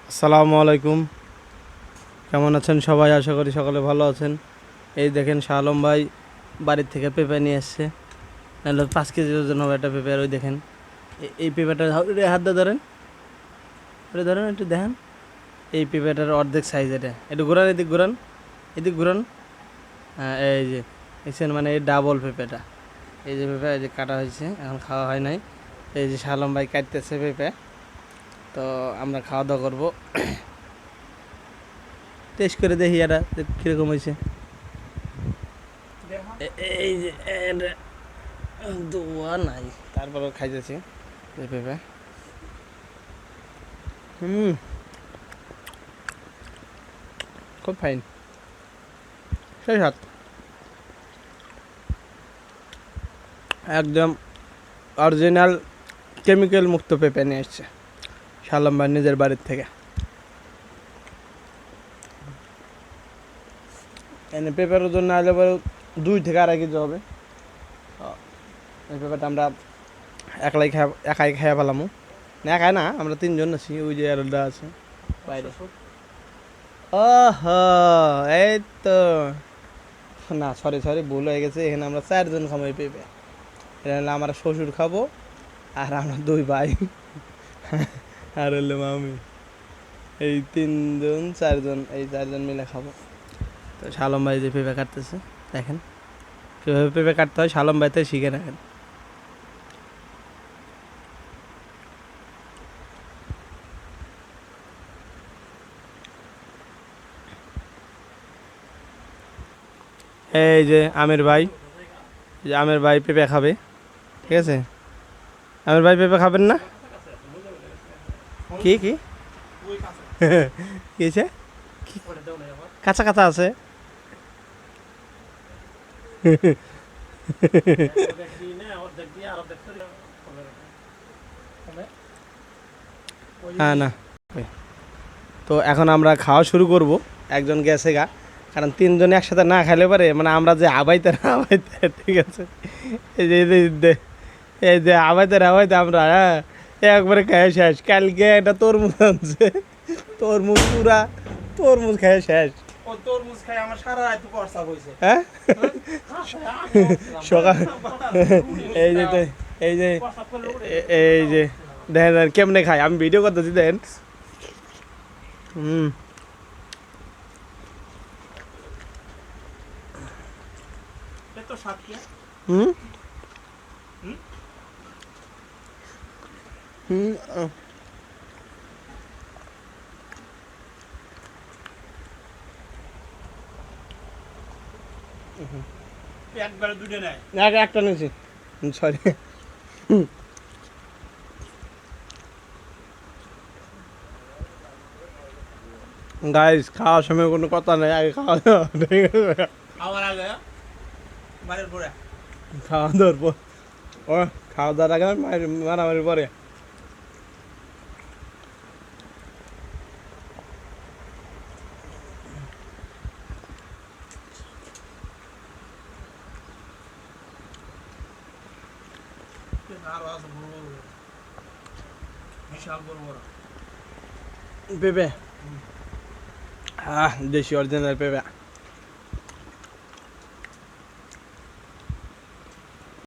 আসসালামু আলাইকুম। কেমন আছেন সবাই? আশা করি সকলে ভালো আছেন। এই দেখেন শাহ আলম ভাই বাড়ির থেকে পেঁপে নিয়ে এসছে। নাহলে 5 কেজি ওজন হবে একটা পেঁপে। আর ওই দেখেন এই পেঁপেটা হাত দিয়ে ধরেন, ওটা ধরেন একটু দেখেন। এই পেঁপেটার অর্ধেক সাইজ এটা। একটু ঘুরান, এদিক ঘুরান, এদিক ঘুরান। হ্যাঁ, এই যে দেখছেন, মানে এই ডাবল পেঁপেটা। এই যে পেঁপে এই যে কাটা হয়েছে, এখন খাওয়া হয় নাই। এই যে শাহ আলম ভাই কাটতেছে পেঁপে, তো আমরা খাওয়া দাওয়া করবো। টেস্ট করে দেখি এটা কীরকম হয়েছে। এই যে দোয়া নাই, তারপরেও খাইতেছি এই পেঁপে। হুম, খুব ফাইন, সেই সাত একদম অরিজিনাল কেমিক্যাল মুক্ত পেঁপে নিয়ে এসছে শালম ভাই নিজের বাড়ির থেকে। এনে পেঁপের ওজন না হলে পরে 2 থেকে 2.5 কেজি হবে। এই পেঁপেটা আমরা একাই খাইয়া পেলামু না, একাই না, আমরা 3 জন আছি। ওই যে আরোটা আছে বাইরে। ওহ, এই তো, না সরি সরি, ভুল হয়ে গেছে। এখানে আমরা 4 জন খাবো এই পেঁপে। এটা হলে আমার শ্বশুর খাবো, আর আমরা 2 ভাই, আর হলো মামি। এই 3 জন 4 জন, এই 4 জন মিলে খাবো। তো শালম ভাই যে পেঁপে কাটতেছে, দেখেন কীভাবে পেঁপে কাটতে হয়, শালম ভাই তো শিখে রাখেন। এই যে আমের ভাই, যে আমের ভাই পেঁপে খাবে, ঠিক আছে? আমের ভাই পেঁপে খাবেন না? কি কি কিছে, কাঁচা কাঁচা আছে। হ্যাঁ না, তো এখন আমরা খাওয়া শুরু করব। একজন গেছে গা, কারণ 3 জন একসাথে না খাইলে পারে, মানে আমরা যে আবাইতে না আবাইতে, ঠিক আছে? এই যে এই যে আবাইতে না আবাইতে আমরা, হ্যাঁ, একবারে খাই শেষ। কালকে একটা তরমুজ আনছে, তরমুজ পুরা তরমুজ খাই শেষ। তরমুজ খাই আমার সারা রাত প্রস্রাব হইছে। হ্যাঁ, সকাল, এই যে এই যে এই যে দেখেন দেখেন কেমনে খাই, আমি ভিডিও করতেছি দেখেন। হুম, এত স্বাদ কি? হুম, হুম, একবারে দুটো নেয়। একটা নিয়েছি, সরি। গাইস, খাওয়ার সময় কোনো কথা নেই, আগে খাওয়া দাওয়া, ঠিক আছে? আমার আগে বাড়ির পরে খাওয়া দাওয়ার পর, ও খাওয়া দাওয়ার আগে মারামারি পরে। আরো আছে বড় বড়, বিশাল বড় বড়। পেঁপে, দেশি অরিজিনাল পেঁপে।